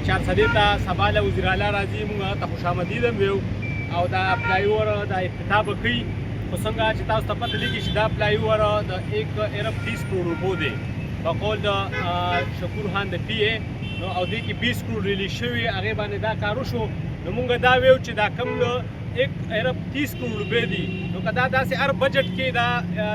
چارسدې ته سبا له وزیر اعلی راځي، موږ هغه ته خوش آمدید هم ویو او دا فلای اوور دا افتتاح به کوي. خو څنګه چې تاسو ته پته لګي چې دا فلای اوور د 1 ارب 30 کروڑ روپو دی په قول د شکور خان د پی ای او دې کې 20 کروڑ ریلیز شوي، هغې باندې دا کار وشو. نو موږ دا ویو چې دا کم 1 ارب 30 کروڑ روپے دی، نو که دا داسې هر بجټ کې دا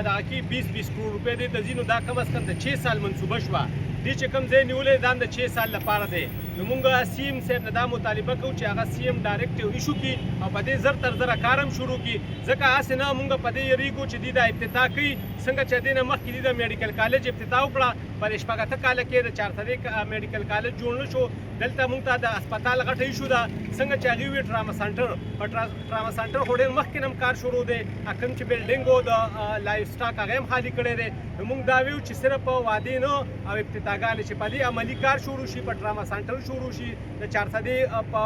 دغه کې 20 کروڑ روپے دی ته ځي، نو دا کم از کم د 6 سال منصوبه شوه. دې چې کوم ځای نیولی دا هم د 6 سال لپاره دی. نو موږ سی ایم صاحب نه دا مطالبه کوو چې هغه سی ایم ډایرکټیو ایشو کړي او په دې زر تر زره کار هم شروع کړي، ځکه هسې نه موږ په دې یېرېږو چې دوی دا افتتاح کوي. څنګه چې دې نه مخکې دوی د میډیکل کالج افتتاح وکړه، په شپږ اته کاله کې د چارسدې میډیکل کالج جوړ نه شو. دلته موږ ته د هسپتال غټه ایشو ده، څنګه چې هغې وي ټراما سنټر، په ټراما سنټر خو ډېر مخکې نه هم کار شروع دی. کوم چې بلډینګ و د لایف سټاک هغه هم خالي کړی دی. نو موږ دا ویو چې صرف وعدې نه او افتتاحګانې چې په دې عملي کار شروع شي، په ټراما سنټر شروع شي. د چارسدې په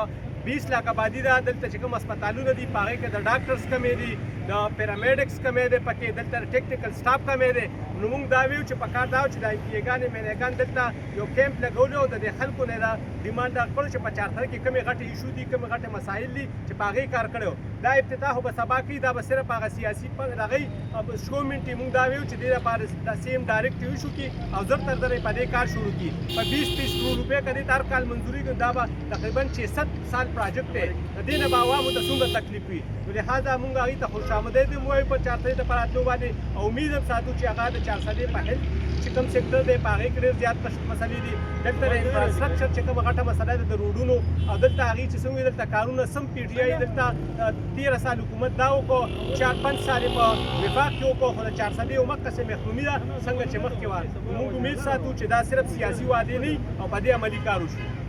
20 لاک آبادي ده، دلته چې کوم هسپتالونه دي په هغې کې د ډاکټرز کمې دي، د پیرامیډکس کمې دی، پکې دلته ټیکنیکل سټاف کمې دی. نو موږ دا ویو چې پکار دا و چې د امپیګانې مېنېګان دلته یو کیمپ لګولی او د دې خلکو نه دا ډیمانډ دا کړو چې په چارسده کې کومې غټې ایشو دي، کومې غټې مسایل دي چې په هغې کار کړی و. دا افتتاح به سبا کوي، دا به صرف هغه سیاسي هغې شو منټي. موږ دا ویو چې دې لپاره د سی ایم ډایرکټیو ایشو کړي او زر تر زره په دې کار شروع کړي. په 20 کروڑ روپۍ که دې ته هر کال منظوري کړي، دا به تقریبا 600 سال پراجیکټ دی. د دې نه به عوامو ته څومره تکلیف وي. نو لهذا موږ هغې ته خوش آمدید هم وایو په چارسدې ته په راتلو باندې، او امید هم ساتو چې هغه د چارسدې په هیلث چې کوم سیکټر دی په هغې کې ډېر زیات مسلې دي. دلته د انفراسټرکچر چې کومه غټه مسله ده د روډونو، او دلته هغې چې څنګه دلته کارونه سم پی ټي آی دلته 13 سال حکومت دا وکړو، 4-5 سال یې په وفاق کې وکړو، خو د چارسدې یو مقصې محرومي ده څنګه چې مخکې وه. موږ امید ساتو چې دا صرف سیاسي وعدې نه وي او په دې عملي کار وشو.